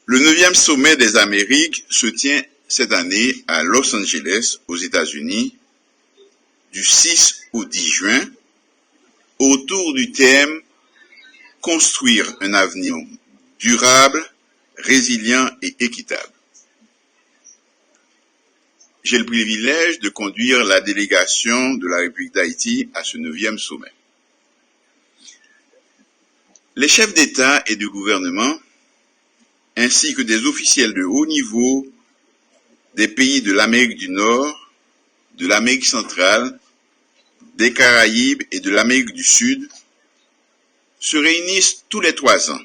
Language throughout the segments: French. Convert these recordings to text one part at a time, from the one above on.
Le 9e sommet des Amériques se tient cette année à Los Angeles, aux États-Unis, du 6 au 10 juin, autour du thème « Construire un avenir durable, résilient et équitable ». J'ai le privilège de conduire la délégation de la République d'Haïti à ce 9e sommet. Les chefs d'État et de gouvernement, ainsi que des officiels de haut niveau des pays de l'Amérique du Nord, de l'Amérique centrale, des Caraïbes et de l'Amérique du Sud, se réunissent tous les 3 ans,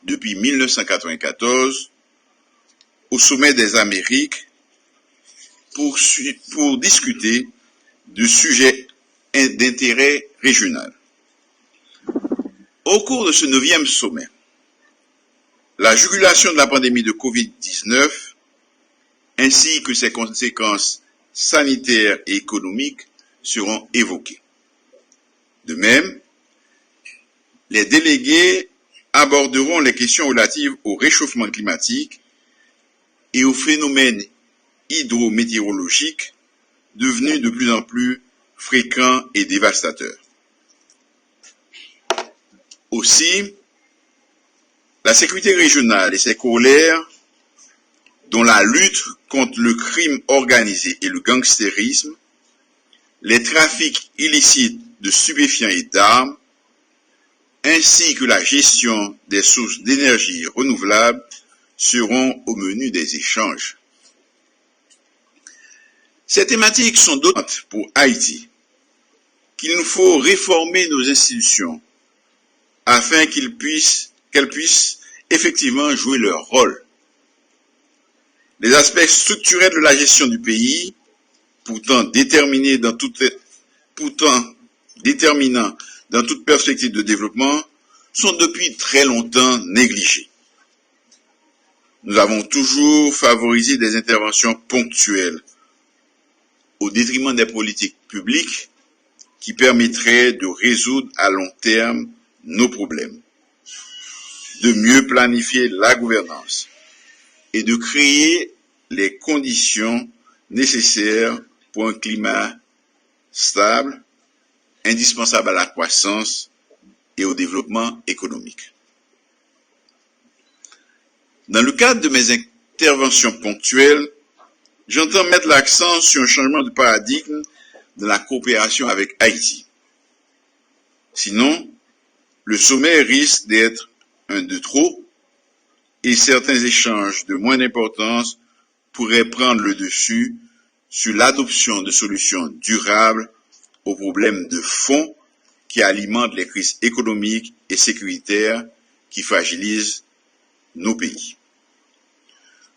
depuis 1994, au sommet des Amériques pour discuter de sujets d'intérêt régional. Au cours de ce 9e sommet, la jugulation de la pandémie de Covid-19 ainsi que ses conséquences sanitaires et économiques seront évoquées. De même, les délégués aborderont les questions relatives au réchauffement climatique et aux phénomènes hydrométéorologiques devenus de plus en plus fréquents et dévastateurs. Aussi, la sécurité régionale et ses corollaires, dont la lutte contre le crime organisé et le gangstérisme, les trafics illicites de stupéfiants et d'armes, ainsi que la gestion des sources d'énergie renouvelables seront au menu des échanges. Ces thématiques sont d'autant pour Haïti qu'il nous faut réformer nos institutions afin qu'elles puissent effectivement jouer leur rôle. Les aspects structurels de la gestion du pays, pourtant déterminants dans toute perspective de développement, sont depuis très longtemps négligés. Nous avons toujours favorisé des interventions ponctuelles au détriment des politiques publiques qui permettraient de résoudre à long terme nos problèmes, de mieux planifier la gouvernance et de créer les conditions nécessaires pour un climat stable, indispensable à la croissance et au développement économique. Dans le cadre de mes interventions ponctuelles, j'entends mettre l'accent sur un changement de paradigme dans la coopération avec Haïti. Sinon, le sommet risque d'être un de trop et certains échanges de moindre importance pourraient prendre le dessus sur l'adoption de solutions durables aux problèmes de fond qui alimentent les crises économiques et sécuritaires qui fragilisent nos pays.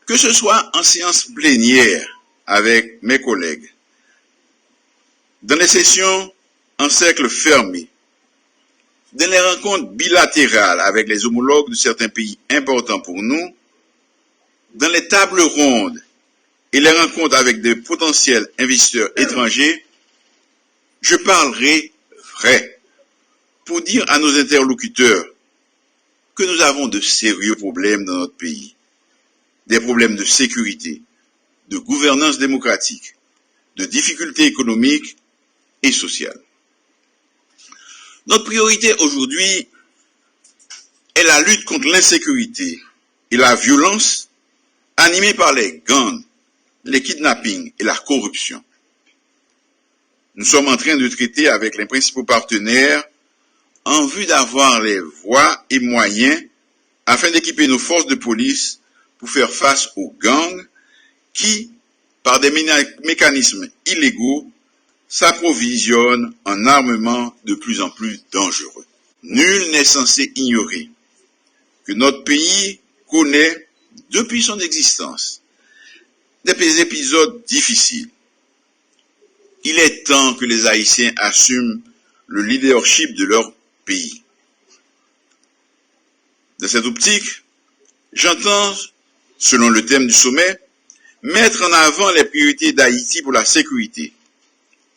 Que ce soit en séance plénière avec mes collègues, dans les sessions en cercle fermé, dans les rencontres bilatérales avec les homologues de certains pays importants pour nous, dans les tables rondes et les rencontres avec de potentiels investisseurs étrangers, je parlerai vrai pour dire à nos interlocuteurs que nous avons de sérieux problèmes dans notre pays, des problèmes de sécurité, de gouvernance démocratique, de difficultés économiques et sociales. Notre priorité aujourd'hui est la lutte contre l'insécurité et la violence animée par les gangs, les kidnappings et la corruption. Nous sommes en train de traiter avec les principaux partenaires en vue d'avoir les voies et moyens afin d'équiper nos forces de police pour faire face aux gangs qui, par des mécanismes illégaux, s'approvisionnent en armement de plus en plus dangereux. Nul n'est censé ignorer que notre pays connaît, depuis son existence, des épisodes difficiles. Il est temps que les Haïtiens assument le leadership de leur pays. Dans cette optique, j'entends, selon le thème du sommet, mettre en avant les priorités d'Haïti pour la sécurité,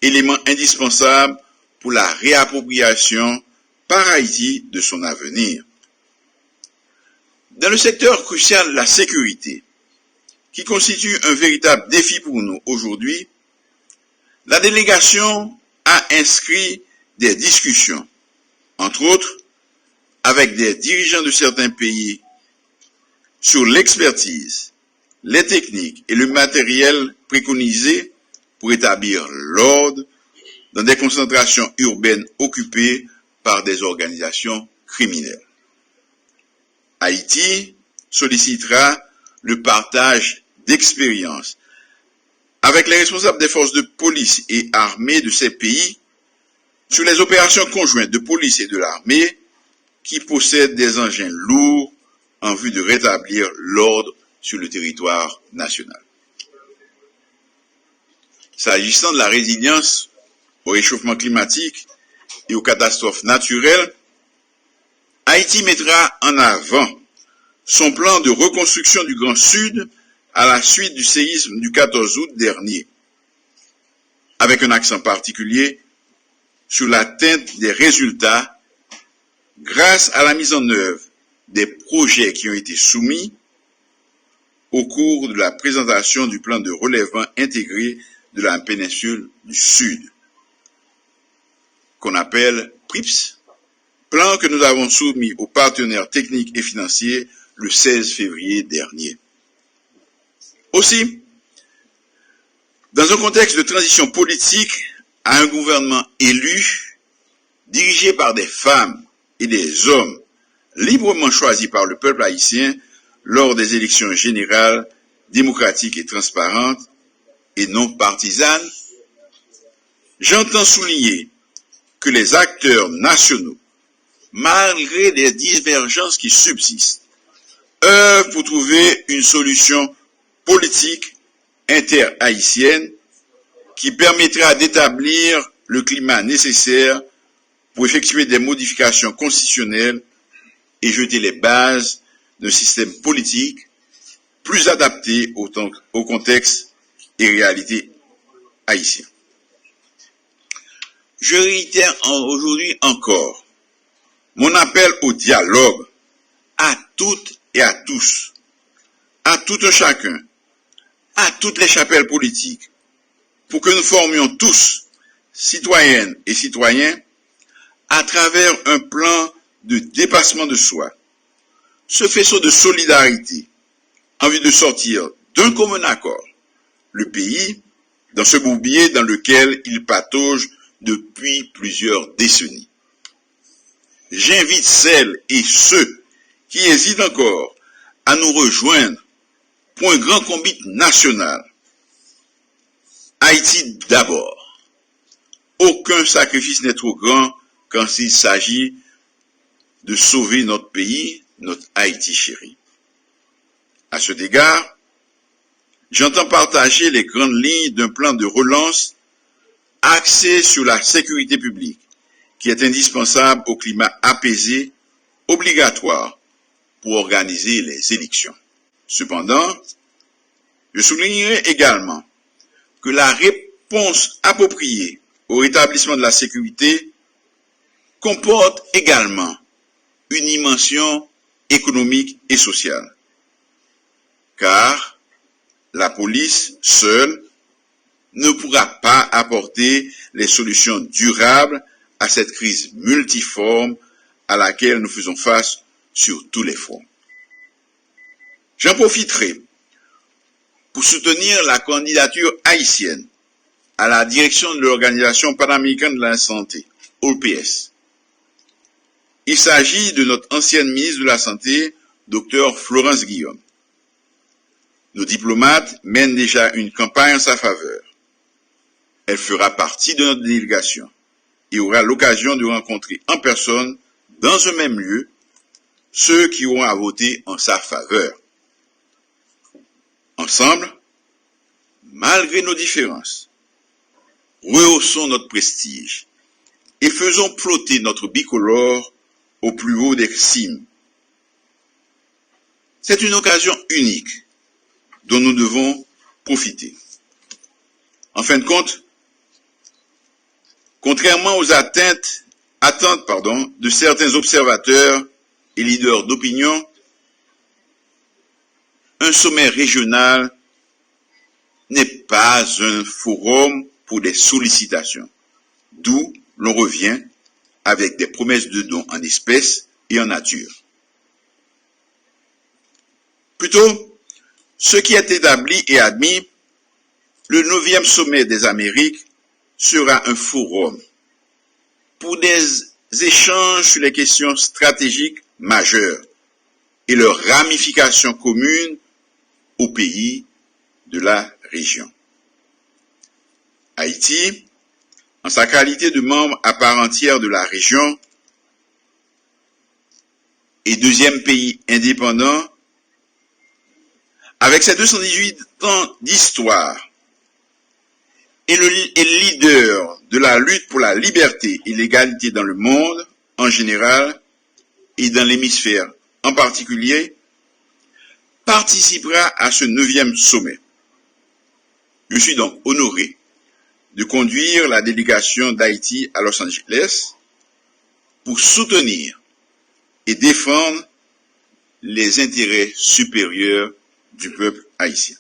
élément indispensable pour la réappropriation par Haïti de son avenir. Dans le secteur crucial de la sécurité, qui constitue un véritable défi pour nous aujourd'hui, la délégation a inscrit des discussions, entre autres avec des dirigeants de certains pays, sur l'expertise, les techniques et le matériel préconisés pour établir l'ordre dans des concentrations urbaines occupées par des organisations criminelles. Haïti sollicitera le partage d'expériences avec les responsables des forces de police et armées de ces pays sur les opérations conjointes de police et de l'armée qui possèdent des engins lourds en vue de rétablir l'ordre sur le territoire national. S'agissant de la résilience au réchauffement climatique et aux catastrophes naturelles, Haïti mettra en avant son plan de reconstruction du Grand Sud à la suite du séisme du 14 août dernier, avec un accent particulier sur l'atteinte des résultats grâce à la mise en œuvre des projets qui ont été soumis au cours de la présentation du plan de relèvement intégré de la péninsule du Sud, qu'on appelle PRIPS, plan que nous avons soumis aux partenaires techniques et financiers le 16 février dernier. Aussi, dans un contexte de transition politique à un gouvernement élu, dirigé par des femmes et des hommes librement choisis par le peuple haïtien lors des élections générales, démocratiques et transparentes et non partisanes, j'entends souligner que les acteurs nationaux, malgré les divergences qui subsistent, œuvrent pour trouver une solution politique inter-haïtienne qui permettra d'établir le climat nécessaire pour effectuer des modifications constitutionnelles et jeter les bases d'un système politique plus adapté au contexte et réalité haïtien. Je réitère aujourd'hui encore mon appel au dialogue à toutes et à tous, à tout un chacun, à toutes les chapelles politiques, pour que nous formions tous, citoyennes et citoyens, à travers un plan de dépassement de soi, ce faisceau de solidarité, en vue de sortir d'un commun accord le pays dans ce bourbier dans lequel il patauge depuis plusieurs décennies. J'invite celles et ceux qui hésitent encore à nous rejoindre pour un grand combat national. Haïti d'abord. Aucun sacrifice n'est trop grand quand il s'agit de sauver notre pays, notre Haïti chéri. À cet égard, j'entends partager les grandes lignes d'un plan de relance axé sur la sécurité publique, qui est indispensable au climat apaisé, obligatoire pour organiser les élections. Cependant, je soulignerai également que la réponse appropriée au rétablissement de la sécurité comporte également une dimension économique et sociale. Car la police seule ne pourra pas apporter les solutions durables à cette crise multiforme à laquelle nous faisons face sur tous les fronts. J'en profiterai pour soutenir la candidature haïtienne à la direction de l'Organisation panaméricaine de la santé, OPS. Il s'agit de notre ancienne ministre de la Santé, Dr Florence Guillaume. Nos diplomates mènent déjà une campagne en sa faveur. Elle fera partie de notre délégation et aura l'occasion de rencontrer en personne, dans un même lieu, ceux qui auront à voter en sa faveur. Ensemble, malgré nos différences, rehaussons notre prestige et faisons flotter notre bicolore au plus haut des cimes. C'est une occasion unique dont nous devons profiter. En fin de compte, contrairement aux attentes de certains observateurs et leaders d'opinion, un sommet régional n'est pas un forum pour des sollicitations, d'où l'on revient avec des promesses de dons en espèces et en nature. Plutôt, ce qui est établi et admis, le 9e sommet des Amériques sera un forum pour des échanges sur les questions stratégiques majeures et leurs ramifications communes aux pays de la région. Haïti, en sa qualité de membre à part entière de la région et 2e pays indépendant, avec ses 218 ans d'histoire et le leader de la lutte pour la liberté et l'égalité dans le monde en général et dans l'hémisphère en particulier, participera à ce 9e sommet. Je suis donc honoré de conduire la délégation d'Haïti à Los Angeles pour soutenir et défendre les intérêts supérieurs du peuple haïtien.